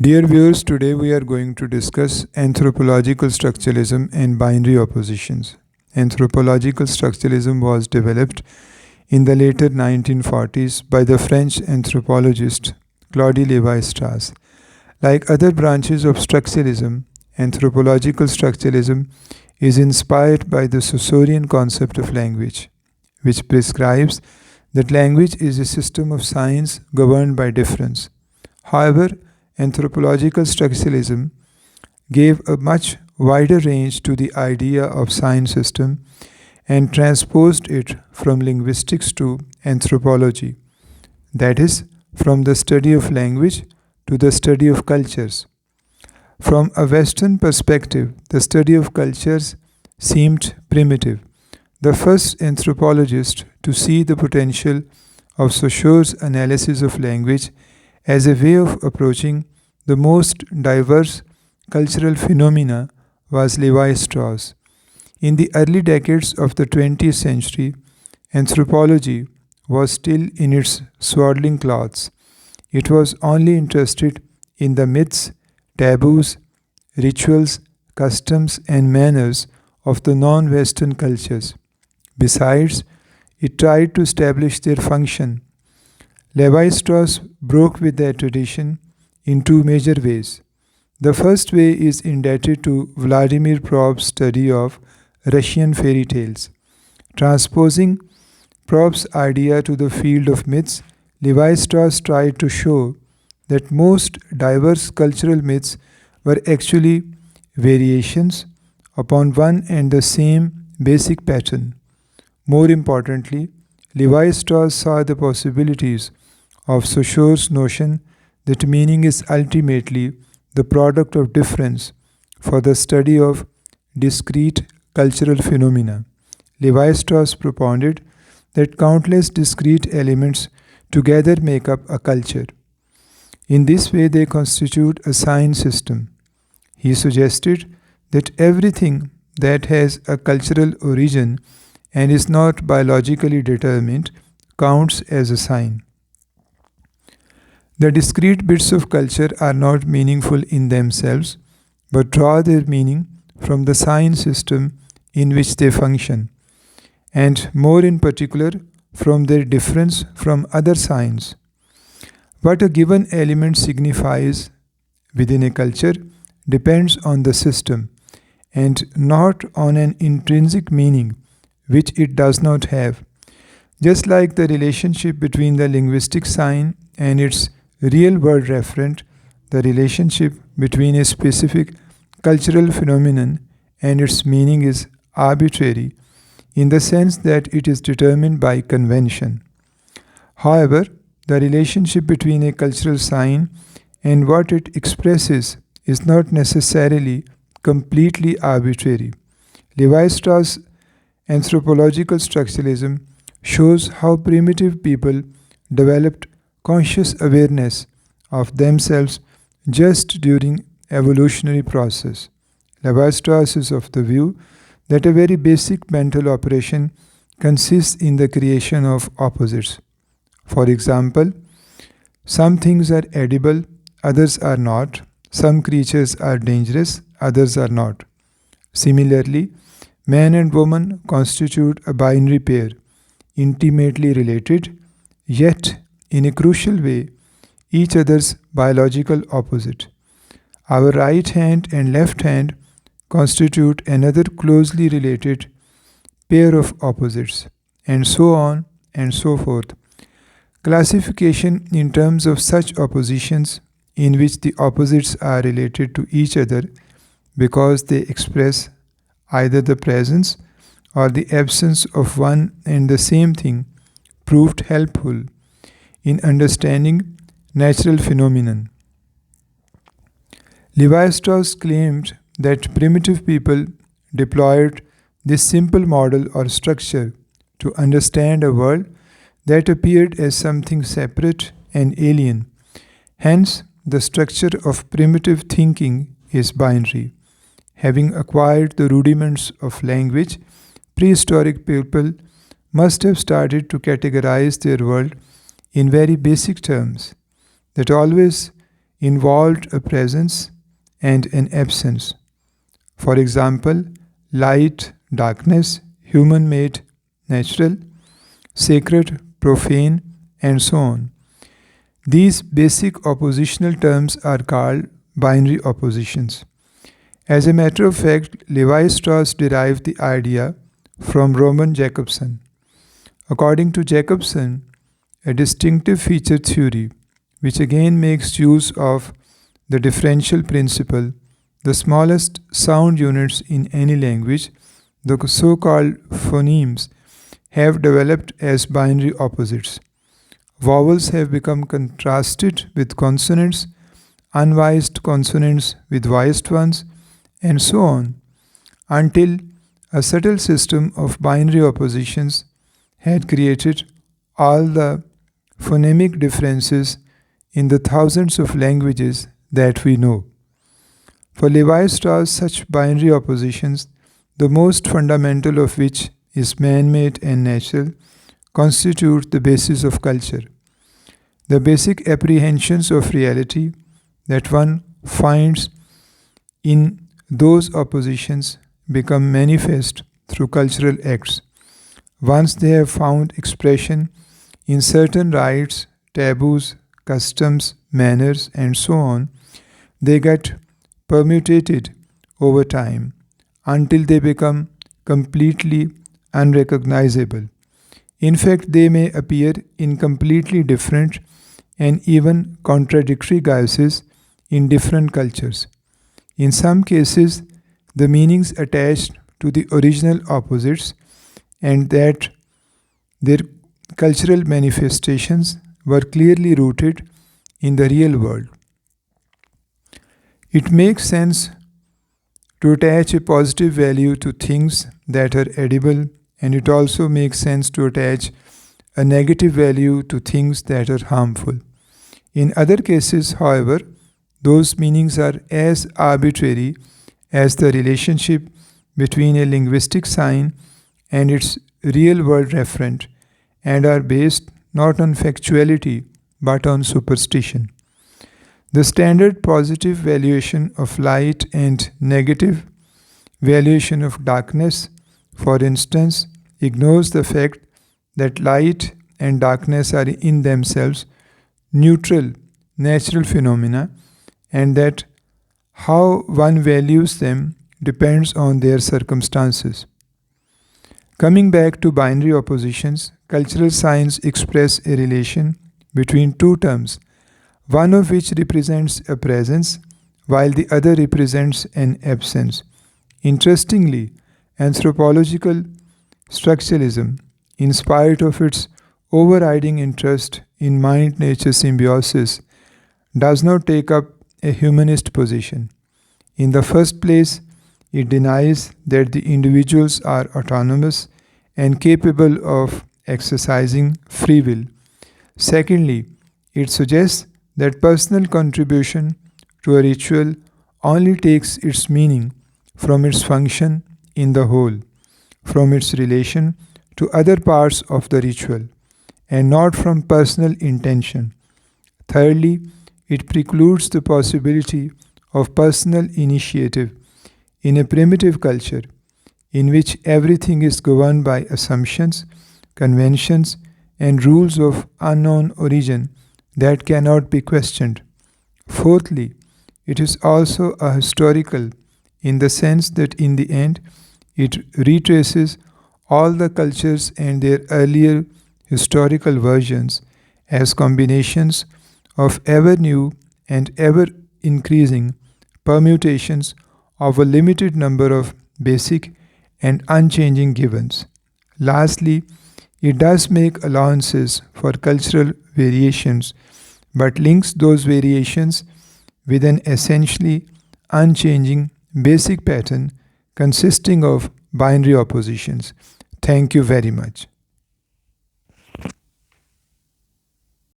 Dear viewers, today we are going to discuss anthropological structuralism and binary oppositions. Anthropological structuralism was developed in the later 1940s by the French anthropologist Claude Lévi-Strauss. Like other branches of structuralism, anthropological structuralism is inspired by the Saussurean concept of language, which prescribes that language is a system of signs governed by difference. However, anthropological structuralism gave a much wider range to the idea of sign system and transposed it from linguistics to anthropology, that is, from the study of language to the study of cultures. From a Western perspective, the study of cultures seemed primitive. The first anthropologist to see the potential of Saussure's analysis of language as a way of approaching the most diverse cultural phenomena was Lévi-Strauss. In the early decades of the 20th century, anthropology was still in its swaddling clothes. It was only interested in the myths, taboos, rituals, customs, and manners of the non-Western cultures. Besides, it tried to establish their function. Lévi-Strauss broke with that tradition in two major ways. The first way is indebted to Vladimir Propp's study of Russian fairy tales. Transposing Propp's idea to the field of myths, Lévi-Strauss tried to show that most diverse cultural myths were actually variations upon one and the same basic pattern. More importantly, Lévi-Strauss saw the possibilities of Saussure's notion that meaning is ultimately the product of difference for the study of discrete cultural phenomena. Lévi-Strauss propounded that countless discrete elements together make up a culture. In this way, they constitute a sign system. He suggested that everything that has a cultural origin and is not biologically determined counts as a sign. The discrete bits of culture are not meaningful in themselves, but draw their meaning from the sign system in which they function, and more in particular from their difference from other signs. What a given element signifies within a culture depends on the system and not on an intrinsic meaning which it does not have. Just like the relationship between the linguistic sign and its real world referent, the relationship between a specific cultural phenomenon and its meaning is arbitrary in the sense that it is determined by convention. However, the relationship between a cultural sign and what it expresses is not necessarily completely arbitrary. Lévi-Strauss' anthropological structuralism shows how primitive people developed conscious awareness of themselves just during evolutionary process. Lévi-Strauss is of the view that a very basic mental operation consists in the creation of opposites. For example, some things are edible, others are not. Some creatures are dangerous, others are not. Similarly, man and woman constitute a binary pair, intimately related, yet in a crucial way, each other's biological opposite. Our right hand and left hand constitute another closely related pair of opposites, and so on and so forth. Classification in terms of such oppositions in which the opposites are related to each other because they express either the presence or the absence of one and the same thing proved helpful in understanding natural phenomenon. Lévi-Strauss claimed that primitive people deployed this simple model or structure to understand a world that appeared as something separate and alien. Hence, the structure of primitive thinking is binary. Having acquired the rudiments of language, prehistoric people must have started to categorize their world in very basic terms that always involved a presence and an absence. For example, light, darkness, human made, natural, sacred, profane, and so on. These basic oppositional terms are called binary oppositions. As a matter of fact, Lévi-Strauss derived the idea from Roman Jakobson. According to Jakobson, a distinctive feature theory, which again makes use of the differential principle, the smallest sound units in any language, the so-called phonemes, have developed as binary opposites. Vowels have become contrasted with consonants, unvoiced consonants with voiced ones, and so on, until a subtle system of binary oppositions had created all the phonemic differences in the thousands of languages that we know. For Lévi-Strauss, such binary oppositions, the most fundamental of which is man-made and natural, constitute the basis of culture. The basic apprehensions of reality that one finds in those oppositions become manifest through cultural acts. Once they have found expression in certain rites, taboos, customs, manners, and so on, they get permutated over time until they become completely unrecognizable. In fact, they may appear in completely different and even contradictory guises in different cultures. In some cases, the meanings attached to the original opposites and that their cultural manifestations were clearly rooted in the real world. It makes sense to attach a positive value to things that are edible, and it also makes sense to attach a negative value to things that are harmful. In other cases, however, those meanings are as arbitrary as the relationship between a linguistic sign and its real world referent, and are based not on factuality but on superstition. The standard positive valuation of light and negative valuation of darkness, for instance, ignores the fact that light and darkness are in themselves neutral, natural phenomena, and that how one values them depends on their circumstances. Coming back to binary oppositions, cultural signs express a relation between two terms, one of which represents a presence while the other represents an absence. Interestingly, anthropological structuralism, in spite of its overriding interest in mind-nature symbiosis, does not take up a humanist position. In the first place, it denies that the individuals are autonomous and capable of exercising free will. Secondly, it suggests that personal contribution to a ritual only takes its meaning from its function in the whole, from its relation to other parts of the ritual, and not from personal intention. Thirdly, it precludes the possibility of personal initiative in a primitive culture in which everything is governed by assumptions, conventions, and rules of unknown origin that cannot be questioned. Fourthly, it is also a historical in the sense that in the end it retraces all the cultures and their earlier historical versions as combinations of ever new and ever increasing permutations of a limited number of basic and unchanging givens. Lastly, it does make allowances for cultural variations, but links those variations with an essentially unchanging basic pattern consisting of binary oppositions. Thank you very much.